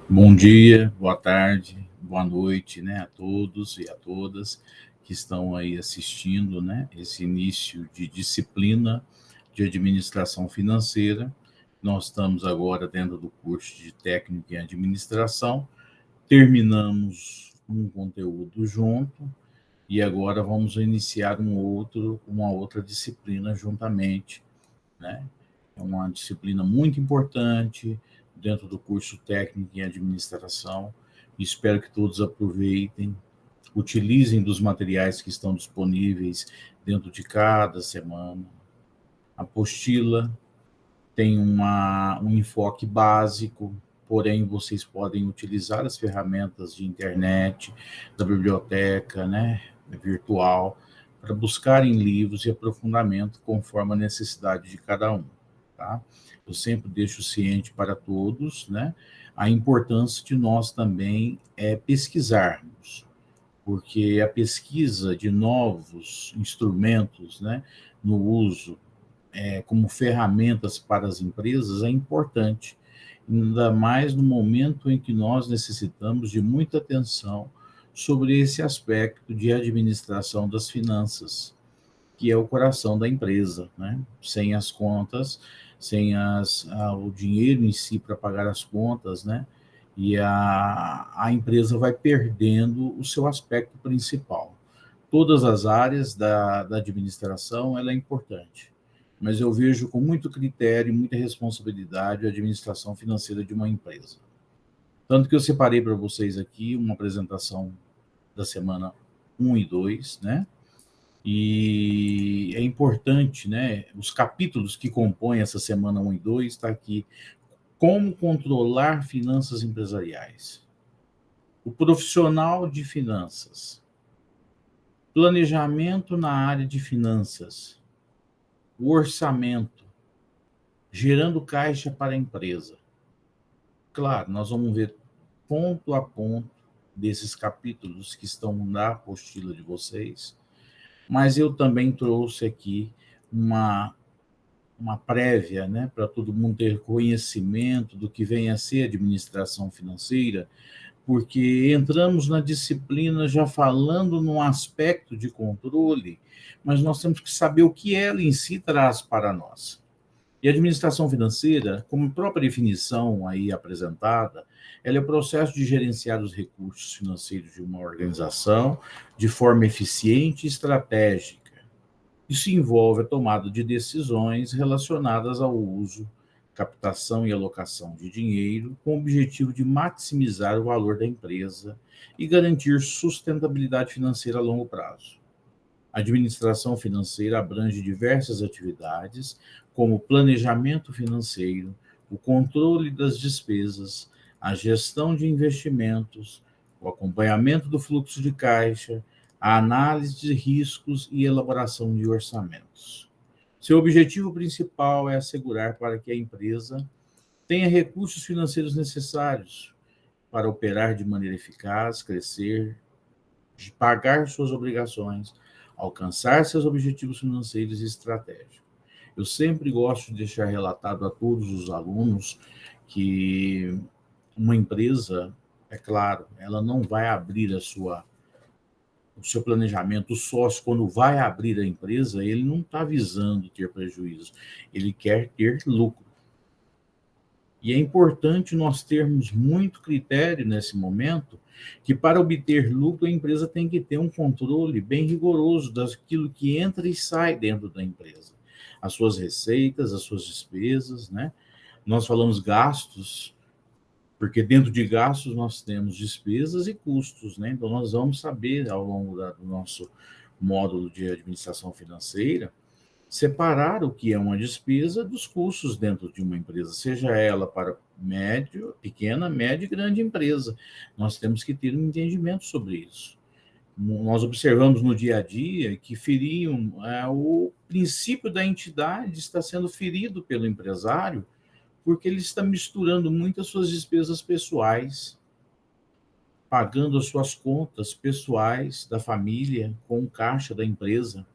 Bom dia, boa tarde, boa noite, né, a todos e a todas que estão aí assistindo, né, esse início de disciplina de administração financeira. Nós estamos agora dentro do curso de técnica em administração, terminamos um conteúdo junto e agora vamos iniciar uma outra disciplina juntamente, né? É uma disciplina muito importante dentro do curso técnico em administração. Espero que todos aproveitem, utilizem dos materiais que estão disponíveis dentro de cada semana. A apostila tem um enfoque básico, porém vocês podem utilizar as ferramentas de internet, da biblioteca, né, virtual, para buscarem livros e aprofundamento conforme a necessidade de cada um. Tá? Eu sempre deixo ciente para todos, né, a importância de nós também pesquisarmos, porque a pesquisa de novos instrumentos, né, no uso como ferramentas para as empresas é importante, ainda mais no momento em que nós necessitamos de muita atenção sobre esse aspecto de administração das finanças, que é o coração da empresa, né? Sem as contas, o dinheiro em si para pagar as contas, né? E a empresa vai perdendo o seu aspecto principal. Todas as áreas da administração ela é importante, mas eu vejo com muito critério e muita responsabilidade a administração financeira de uma empresa. Tanto que eu separei para vocês aqui uma apresentação da semana 1 e 2, né? E é importante, né? Os capítulos que compõem essa semana 1 e 2 está aqui. Como controlar finanças empresariais. O profissional de finanças. Planejamento na área de finanças. O orçamento. Gerando caixa para a empresa. Claro, nós vamos ver ponto a ponto desses capítulos que estão na apostila de vocês, mas eu também trouxe aqui uma prévia, né, para todo mundo ter conhecimento do que vem a ser administração financeira, porque entramos na disciplina já falando num aspecto de controle, mas nós temos que saber o que ela em si traz para nós. E a administração financeira, como própria definição aí apresentada, ela é o processo de gerenciar os recursos financeiros de uma organização de forma eficiente e estratégica. Isso envolve a tomada de decisões relacionadas ao uso, captação e alocação de dinheiro, com o objetivo de maximizar o valor da empresa e garantir sustentabilidade financeira a longo prazo. A administração financeira abrange diversas atividades, como o planejamento financeiro, o controle das despesas, a gestão de investimentos, o acompanhamento do fluxo de caixa, a análise de riscos e elaboração de orçamentos. Seu objetivo principal é assegurar para que a empresa tenha recursos financeiros necessários para operar de maneira eficaz, crescer, pagar suas obrigações, alcançar seus objetivos financeiros e estratégicos. Eu sempre gosto de deixar relatado a todos os alunos que uma empresa, é claro, ela não vai abrir o seu planejamento. O sócio, quando vai abrir a empresa, ele não está visando ter prejuízo, ele quer ter lucro. E é importante nós termos muito critério nesse momento, que para obter lucro a empresa tem que ter um controle bem rigoroso daquilo que entra e sai dentro da empresa. As suas receitas, as suas despesas, né? Nós falamos gastos, porque dentro de gastos nós temos despesas e custos, né? Então nós vamos saber ao longo do nosso módulo de administração financeira separar o que é uma despesa dos custos dentro de uma empresa, seja ela para pequena, média e grande empresa. Nós temos que ter um entendimento sobre isso. Nós observamos no dia a dia que o princípio da entidade está sendo ferido pelo empresário, porque ele está misturando muito as suas despesas pessoais, pagando as suas contas pessoais da família com o caixa da empresa.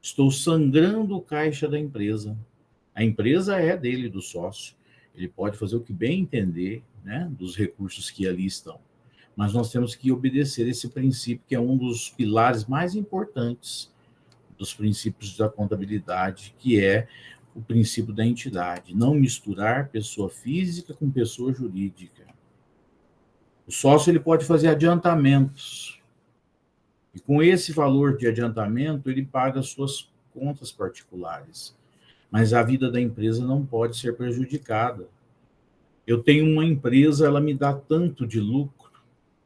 Estou sangrando o caixa da empresa. A empresa é dele, do sócio. Ele pode fazer o que bem entender, né, dos recursos que ali estão. Mas nós temos que obedecer esse princípio, que é um dos pilares mais importantes dos princípios da contabilidade, que é o princípio da entidade. Não misturar pessoa física com pessoa jurídica. O sócio ele pode fazer adiantamentos. E com esse valor de adiantamento, ele paga suas contas particulares. Mas a vida da empresa não pode ser prejudicada. Eu tenho uma empresa, ela me dá tanto de lucro,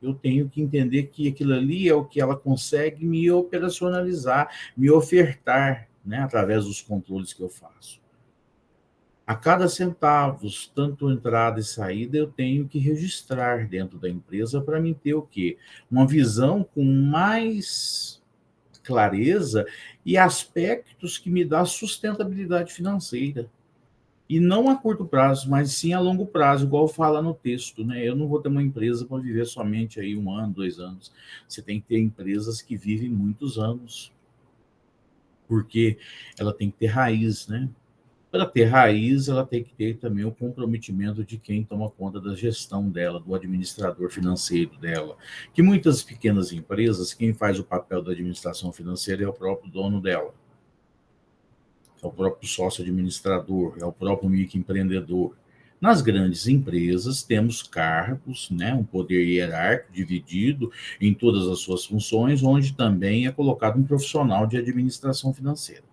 eu tenho que entender que aquilo ali é o que ela consegue me operacionalizar, me ofertar, né, através dos controles que eu faço. A cada centavos, tanto entrada e saída, eu tenho que registrar dentro da empresa para me ter o quê? Uma visão com mais clareza e aspectos que me dá sustentabilidade financeira. E não a curto prazo, mas sim a longo prazo, igual fala no texto, né? Eu não vou ter uma empresa para viver somente aí 1 ano, 2 anos. Você tem que ter empresas que vivem muitos anos, porque ela tem que ter raiz, né? Para ter raiz, ela tem que ter também o comprometimento de quem toma conta da gestão dela, do administrador financeiro dela. Que muitas pequenas empresas, quem faz o papel da administração financeira é o próprio dono dela. É o próprio sócio administrador, é o próprio microempreendedor. Nas grandes empresas, temos cargos, né, um poder hierárquico dividido em todas as suas funções, onde também é colocado um profissional de administração financeira.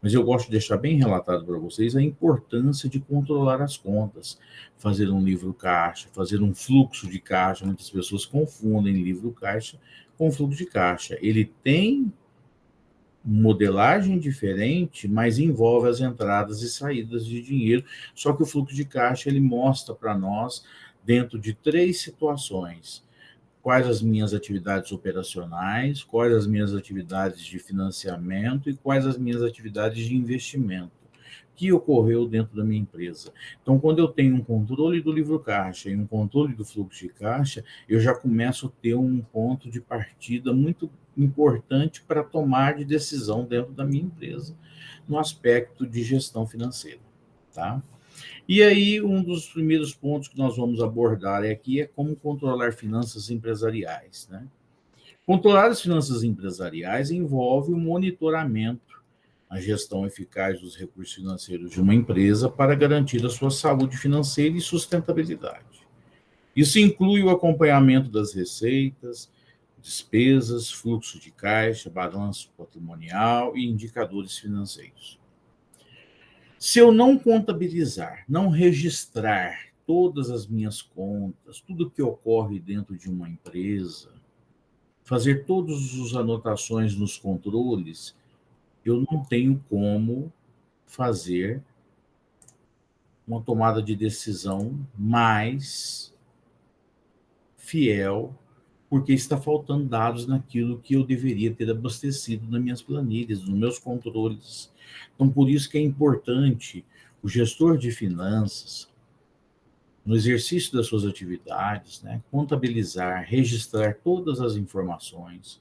Mas eu gosto de deixar bem relatado para vocês a importância de controlar as contas, fazer um livro caixa, fazer um fluxo de caixa. Muitas pessoas confundem livro caixa com fluxo de caixa. Ele tem modelagem diferente, mas envolve as entradas e saídas de dinheiro. Só que o fluxo de caixa ele mostra para nós, dentro de 3 situações, quais as minhas atividades operacionais, quais as minhas atividades de financiamento e quais as minhas atividades de investimento que ocorreu dentro da minha empresa. Então, quando eu tenho um controle do livro caixa e um controle do fluxo de caixa, eu já começo a ter um ponto de partida muito importante para tomar de decisão dentro da minha empresa, no aspecto de gestão financeira, tá? E aí, um dos primeiros pontos que nós vamos abordar aqui é como controlar finanças empresariais, né? Controlar as finanças empresariais envolve o monitoramento, a gestão eficaz dos recursos financeiros de uma empresa para garantir a sua saúde financeira e sustentabilidade. Isso inclui o acompanhamento das receitas, despesas, fluxo de caixa, balanço patrimonial e indicadores financeiros. Se eu não contabilizar, não registrar todas as minhas contas, tudo que ocorre dentro de uma empresa, fazer todas as anotações nos controles, eu não tenho como fazer uma tomada de decisão mais fiel, porque está faltando dados naquilo que eu deveria ter abastecido nas minhas planilhas, nos meus controles. Então, por isso que é importante o gestor de finanças, no exercício das suas atividades, né, contabilizar, registrar todas as informações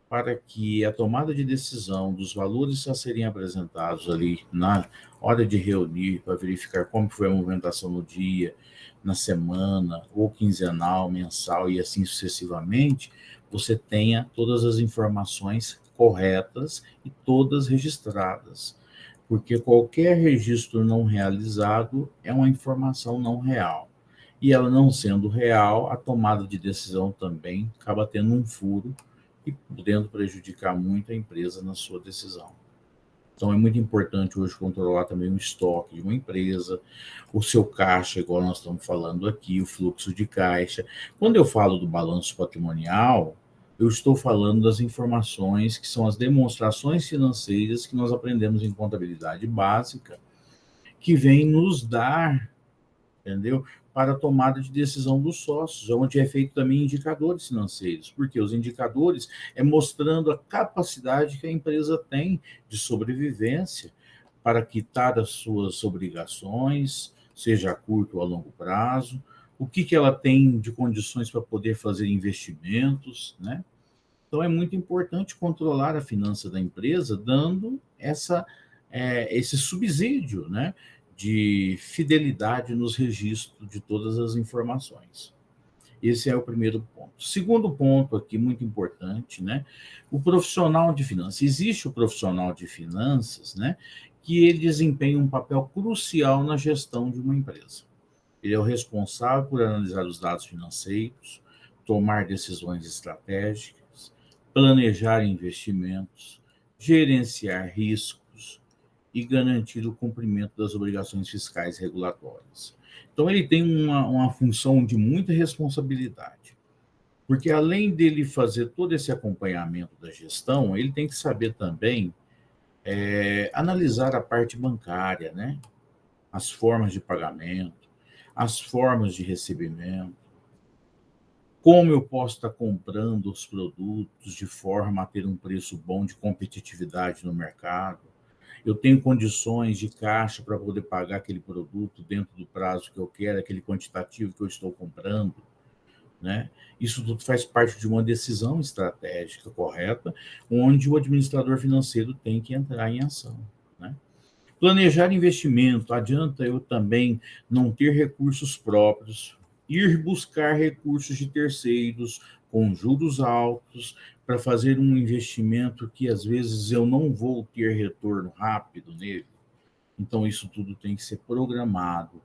para que a tomada de decisão dos valores a serem apresentados ali na hora de reunir, para verificar como foi a movimentação no dia, na semana, ou quinzenal, mensal e assim sucessivamente, você tenha todas as informações corretas e todas registradas. Porque qualquer registro não realizado é uma informação não real. E ela não sendo real, a tomada de decisão também acaba tendo um furo e podendo prejudicar muito a empresa na sua decisão. Então, é muito importante hoje controlar também o estoque de uma empresa, o seu caixa, igual nós estamos falando aqui, o fluxo de caixa. Quando eu falo do balanço patrimonial, eu estou falando das informações que são as demonstrações financeiras que nós aprendemos em contabilidade básica, que vem nos dar, entendeu? Para a tomada de decisão dos sócios, onde é feito também indicadores financeiros, porque os indicadores é mostrando a capacidade que a empresa tem de sobrevivência para quitar as suas obrigações, seja a curto ou a longo prazo, o que ela tem de condições para poder fazer investimentos, né? Então, é muito importante controlar a finança da empresa, dando esse subsídio, né, de fidelidade nos registros de todas as informações. Esse é o primeiro ponto. Segundo ponto aqui, muito importante, né? O profissional de finanças. Existe o profissional de finanças, né? Que ele desempenha um papel crucial na gestão de uma empresa. Ele é o responsável por analisar os dados financeiros, tomar decisões estratégicas, planejar investimentos, gerenciar riscos e garantir o cumprimento das obrigações fiscais e regulatórias. Então, ele tem uma função de muita responsabilidade, porque além dele fazer todo esse acompanhamento da gestão, ele tem que saber também analisar a parte bancária, né? As formas de pagamento, as formas de recebimento, como eu posso estar comprando os produtos de forma a ter um preço bom de competitividade no mercado. Eu tenho condições de caixa para poder pagar aquele produto dentro do prazo que eu quero, aquele quantitativo que eu estou comprando, né? Isso tudo faz parte de uma decisão estratégica correta, onde o administrador financeiro tem que entrar em ação, né? Planejar investimento, adianta eu também não ter recursos próprios, ir buscar recursos de terceiros com juros altos para fazer um investimento que às vezes eu não vou ter retorno rápido nele. Então, isso tudo tem que ser programado,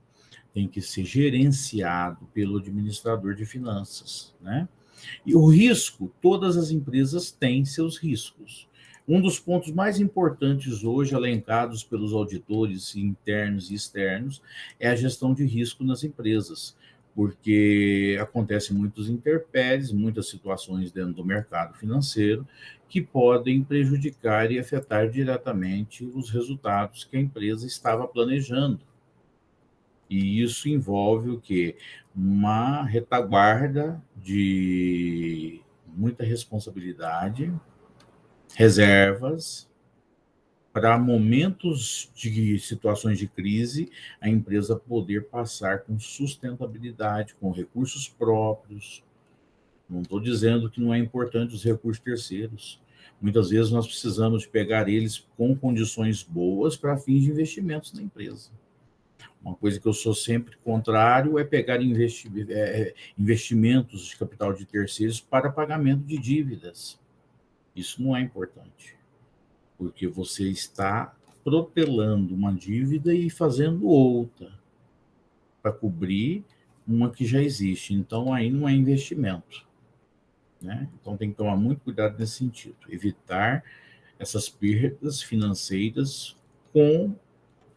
tem que ser gerenciado pelo administrador de finanças, né? E o risco, todas as empresas têm seus riscos. Um dos pontos mais importantes hoje, elencados pelos auditores internos e externos, é a gestão de risco nas empresas, porque acontecem muitos intempéries, muitas situações dentro do mercado financeiro que podem prejudicar e afetar diretamente os resultados que a empresa estava planejando. E isso envolve o quê? Uma retaguarda de muita responsabilidade, reservas, para momentos de situações de crise, a empresa poder passar com sustentabilidade, com recursos próprios. Não estou dizendo que não é importante os recursos terceiros. Muitas vezes nós precisamos pegar eles com condições boas para fins de investimentos na empresa. Uma coisa que eu sou sempre contrário é pegar investimentos de capital de terceiros para pagamento de dívidas. Isso não é importante, porque você está protelando uma dívida e fazendo outra para cobrir uma que já existe. Então, aí não é investimento, né? Então, tem que tomar muito cuidado nesse sentido, evitar essas perdas financeiras com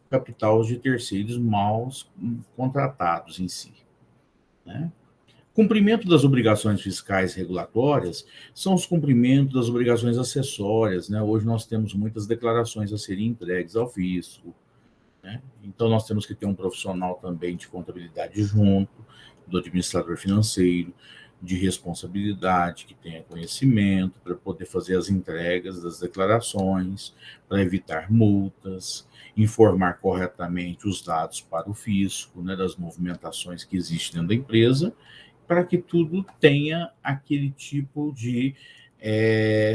capital de terceiros mal contratados em si, né? Cumprimento das obrigações fiscais regulatórias são os cumprimentos das obrigações acessórias, né? Hoje nós temos muitas declarações a serem entregues ao fisco, né? Então nós temos que ter um profissional também de contabilidade junto, do administrador financeiro, de responsabilidade, que tenha conhecimento para poder fazer as entregas das declarações, para evitar multas, informar corretamente os dados para o fisco, né, das movimentações que existem dentro da empresa, para que tudo tenha aquele tipo de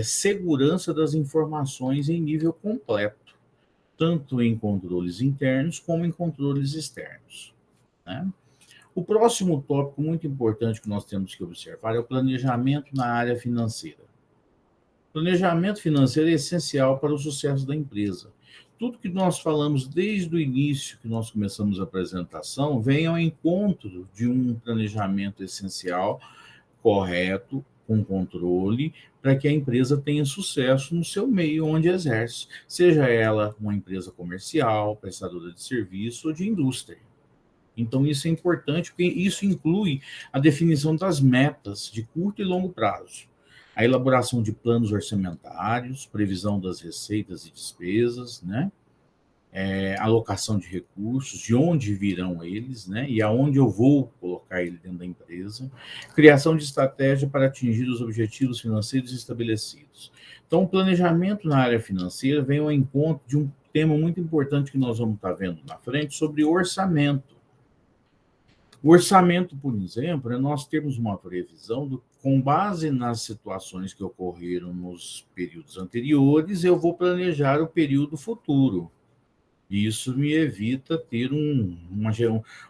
segurança das informações em nível completo, tanto em controles internos como em controles externos, né? O próximo tópico muito importante que nós temos que observar é o planejamento na área financeira. Planejamento financeiro é essencial para o sucesso da empresa. Tudo que nós falamos desde o início que nós começamos a apresentação vem ao encontro de um planejamento essencial, correto, com controle, para que a empresa tenha sucesso no seu meio onde exerce, seja ela uma empresa comercial, prestadora de serviço ou de indústria. Então, isso é importante, porque isso inclui a definição das metas de curto e longo prazo, a elaboração de planos orçamentários, previsão das receitas e despesas, né? Alocação de recursos, de onde virão eles, né? E aonde eu vou colocar ele dentro da empresa, criação de estratégia para atingir os objetivos financeiros estabelecidos. Então, o planejamento na área financeira vem ao encontro de um tema muito importante que nós vamos estar vendo na frente, sobre orçamento. O orçamento, por exemplo, é nós termos uma previsão com base nas situações que ocorreram nos períodos anteriores, eu vou planejar o período futuro. E isso me evita ter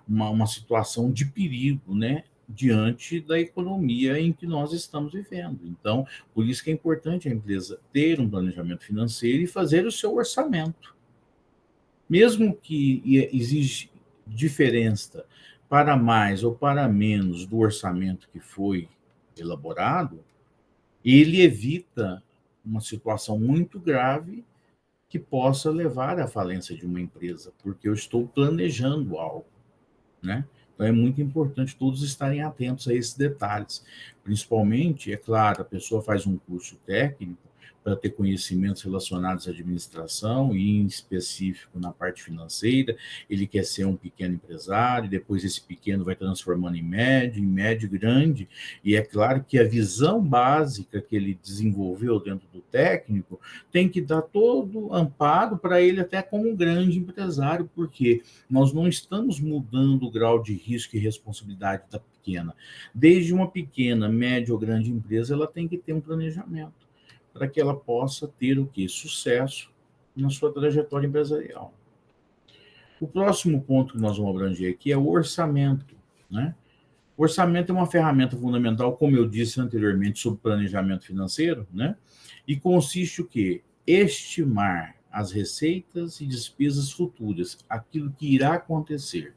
uma situação de perigo, né, diante da economia em que nós estamos vivendo. Então, por isso que é importante a empresa ter um planejamento financeiro e fazer o seu orçamento. Mesmo que exige diferença para mais ou para menos do orçamento que foi elaborado, ele evita uma situação muito grave que possa levar à falência de uma empresa, porque eu estou planejando algo, né? Então é muito importante todos estarem atentos a esses detalhes. Principalmente, é claro, a pessoa faz um curso técnico para ter conhecimentos relacionados à administração e, em específico, na parte financeira. Ele quer ser um pequeno empresário, depois esse pequeno vai transformando em médio grande. E é claro que a visão básica que ele desenvolveu dentro do técnico tem que dar todo amparo para ele até como um grande empresário, porque nós não estamos mudando o grau de risco e responsabilidade da pequena. Desde uma pequena, média ou grande empresa, ela tem que ter um planejamento para que ela possa ter o quê? Sucesso na sua trajetória empresarial. O próximo ponto que nós vamos abranger aqui é o orçamento, né? O orçamento é uma ferramenta fundamental, como eu disse anteriormente, sobre planejamento financeiro, né? E consiste o quê? Estimar as receitas e despesas futuras, aquilo que irá acontecer,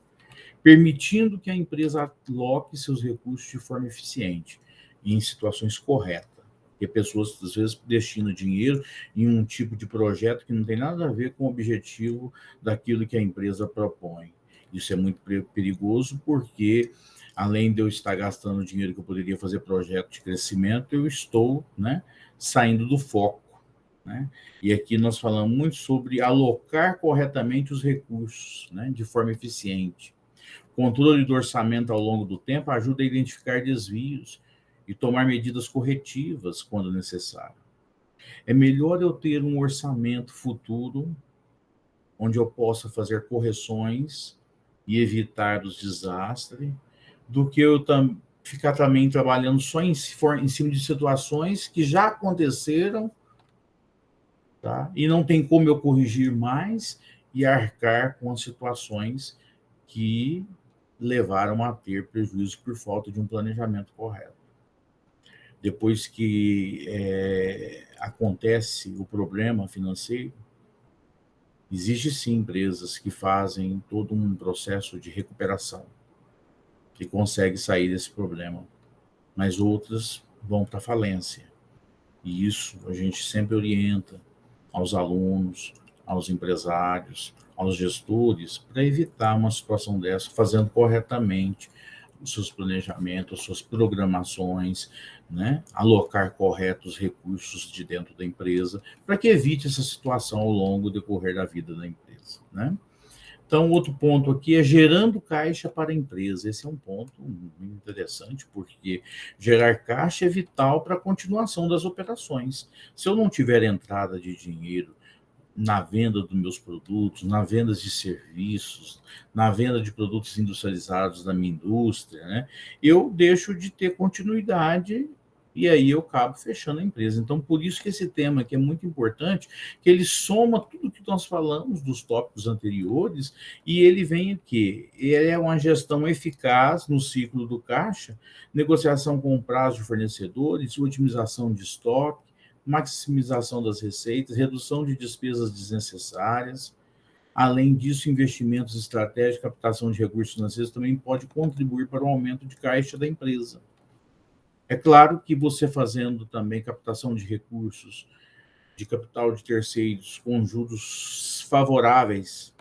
permitindo que a empresa aloque seus recursos de forma eficiente e em situações corretas. Porque pessoas, às vezes, destinam dinheiro em um tipo de projeto que não tem nada a ver com o objetivo daquilo que a empresa propõe. Isso é muito perigoso porque, além de eu estar gastando dinheiro que eu poderia fazer projeto de crescimento, eu estou, né, saindo do foco. Né? E aqui nós falamos muito sobre alocar corretamente os recursos, né, de forma eficiente. Controle do orçamento ao longo do tempo ajuda a identificar desvios e tomar medidas corretivas quando necessário. É melhor eu ter um orçamento futuro onde eu possa fazer correções e evitar os desastres, do que eu ficar também trabalhando só em cima de situações que já aconteceram, tá? E não tem como eu corrigir mais e arcar com as situações que levaram a ter prejuízo por falta de um planejamento correto. Depois que acontece o problema financeiro, existe sim empresas que fazem todo um processo de recuperação, que consegue sair desse problema, mas outras vão para falência. E isso a gente sempre orienta aos alunos, aos empresários, aos gestores, para evitar uma situação dessa, fazendo corretamente os seus planejamentos, as suas programações, né? Alocar corretos recursos de dentro da empresa, para que evite essa situação ao longo do decorrer da vida da empresa, né? Então, outro ponto aqui é gerando caixa para a empresa. Esse é um ponto muito interessante, porque gerar caixa é vital para a continuação das operações. Se eu não tiver entrada de dinheiro na venda dos meus produtos, na venda de serviços, na venda de produtos industrializados da minha indústria, né, eu deixo de ter continuidade e aí eu acabo fechando a empresa. Então, por isso que esse tema aqui é muito importante, que ele soma tudo que nós falamos dos tópicos anteriores e ele vem aqui. Ele é uma gestão eficaz no ciclo do caixa, negociação com o prazo de fornecedores, otimização de estoque, maximização das receitas, redução de despesas desnecessárias. Além disso, investimentos estratégicos, captação de recursos financeiros também pode contribuir para o aumento de caixa da empresa. É claro que você fazendo também captação de recursos, de capital de terceiros, com juros favoráveis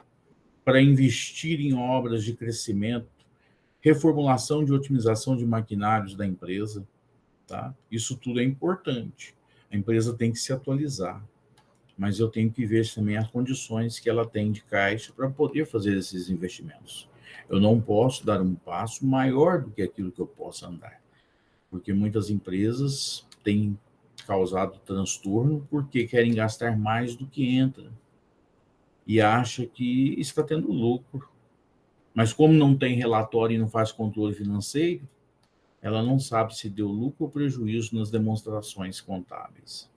para investir em obras de crescimento, reformulação de otimização de maquinários da empresa, tá? Isso tudo é importante. A empresa tem que se atualizar, mas eu tenho que ver também as condições que ela tem de caixa para poder fazer esses investimentos. Eu não posso dar um passo maior do que aquilo que eu possa andar, porque muitas empresas têm causado transtorno porque querem gastar mais do que entra e acha que está tendo lucro. Mas como não tem relatório e não faz controle financeiro, ela não sabe se deu lucro ou prejuízo nas demonstrações contábeis.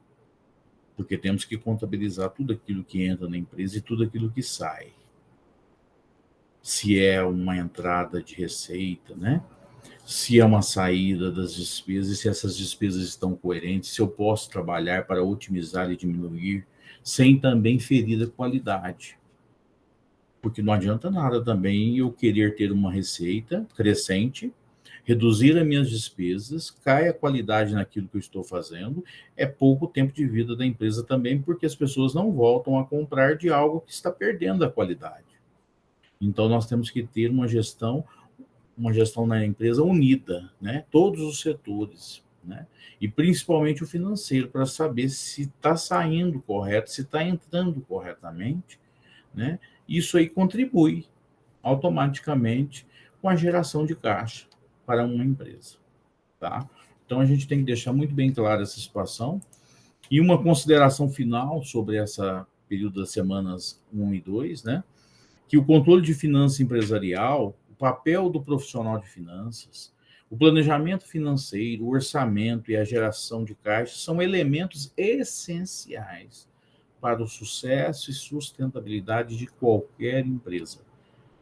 porque temos que contabilizar tudo aquilo que entra na empresa e tudo aquilo que sai. Se é uma entrada de receita, né? Se é uma saída das despesas, se essas despesas estão coerentes, se eu posso trabalhar para otimizar e diminuir, sem também ferir a qualidade. Porque não adianta nada também eu querer ter uma receita crescente, reduzir as minhas despesas, cai a qualidade naquilo que eu estou fazendo, é pouco tempo de vida da empresa também, porque as pessoas não voltam a comprar de algo que está perdendo a qualidade. Então, nós temos que ter uma gestão na empresa unida, né? Todos os setores, né? E principalmente o financeiro, para saber se está saindo correto, se está entrando corretamente, né? Isso aí contribui automaticamente com a geração de caixa para uma empresa, tá? Então a gente tem que deixar muito bem clara essa situação. E uma consideração final sobre essa período das semanas 1 e 2, né? Que o controle de finança empresarial, o papel do profissional de finanças, o planejamento financeiro, o orçamento e a geração de caixa são elementos essenciais para o sucesso e sustentabilidade de qualquer empresa,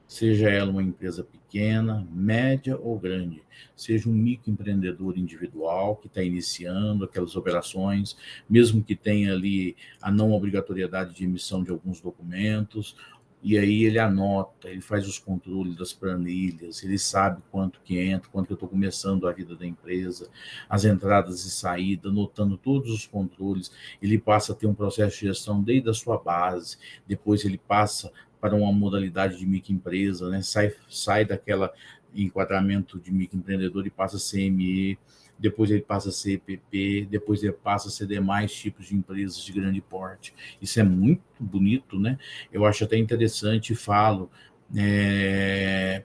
seja ela uma empresa pequena, média ou grande, seja um microempreendedor individual que está iniciando aquelas operações, mesmo que tenha ali a não obrigatoriedade de emissão de alguns documentos, e aí ele anota, ele faz os controles das planilhas, ele sabe quanto que entra, quanto que eu estou começando a vida da empresa, as entradas e saídas, anotando todos os controles, ele passa a ter um processo de gestão desde a sua base, depois ele passa para uma modalidade de microempresa, né? Sai daquela enquadramento de microempreendedor e passa a ser ME, depois ele passa a ser EPP, depois ele passa a ser demais tipos de empresas de grande porte. Isso é muito bonito, né? Eu acho até interessante e falo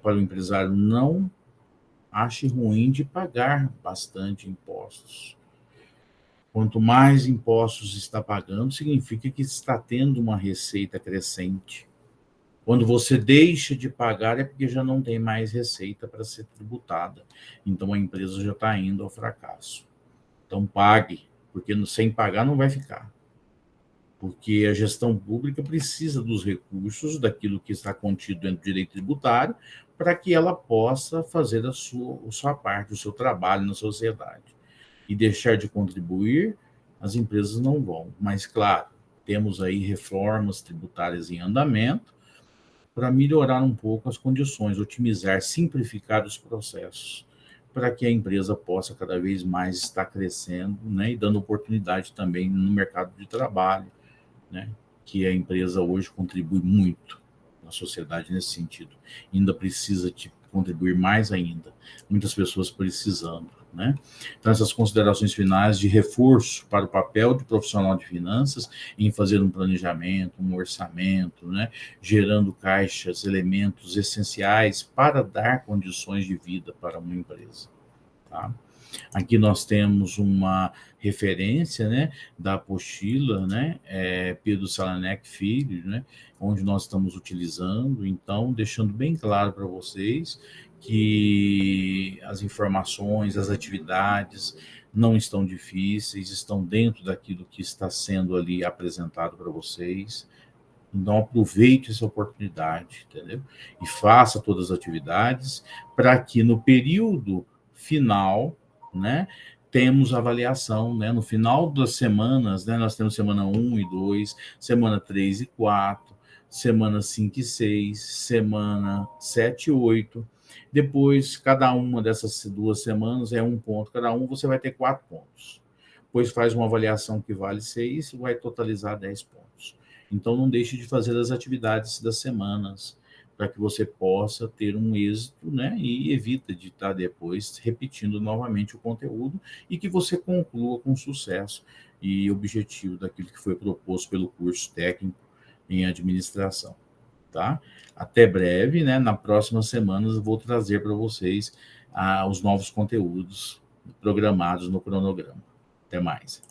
para o empresário, não ache ruim de pagar bastante impostos. Quanto mais impostos está pagando, significa que está tendo uma receita crescente. Quando você deixa de pagar é porque já não tem mais receita para ser tributada. Então a empresa já está indo ao fracasso. Então pague, porque sem pagar não vai ficar. Porque a gestão pública precisa dos recursos, daquilo que está contido dentro do direito tributário, para que ela possa fazer a sua parte, o seu trabalho na sociedade. E deixar de contribuir, as empresas não vão. Mas, claro, temos aí reformas tributárias em andamento, para melhorar um pouco as condições, otimizar, simplificar os processos, para que a empresa possa cada vez mais estar crescendo, né, e dando oportunidade também no mercado de trabalho, né, que a empresa hoje contribui muito na sociedade nesse sentido. Ainda precisa de contribuir mais ainda, muitas pessoas precisando, né? Então, essas considerações finais de reforço para o papel do profissional de finanças em fazer um planejamento, um orçamento, né? Gerando caixas, elementos essenciais para dar condições de vida para uma empresa, tá? Aqui nós temos uma referência, né, da apostila, né, Pedro Salanek Filho, né, onde nós estamos utilizando, então, deixando bem claro para vocês que as informações, as atividades não estão difíceis, estão dentro daquilo que está sendo ali apresentado para vocês. Então, aproveite essa oportunidade, entendeu? E faça todas as atividades para que no período final, né, temos avaliação, né, no final das semanas, né, nós temos semana 1 e 2, semana 3 e 4, semana 5 e 6, semana 7 e 8, depois, cada uma dessas 2 semanas é um ponto, cada um você vai ter 4 pontos. Depois faz uma avaliação que vale 6 e vai totalizar 10 pontos. Então, não deixe de fazer as atividades das semanas, para que você possa ter um êxito, né? E evita de estar depois repetindo novamente o conteúdo e que você conclua com sucesso e objetivo daquilo que foi proposto pelo curso técnico em administração, tá? Até breve, né? Na próxima semana eu vou trazer para vocês os novos conteúdos programados no cronograma. Até mais.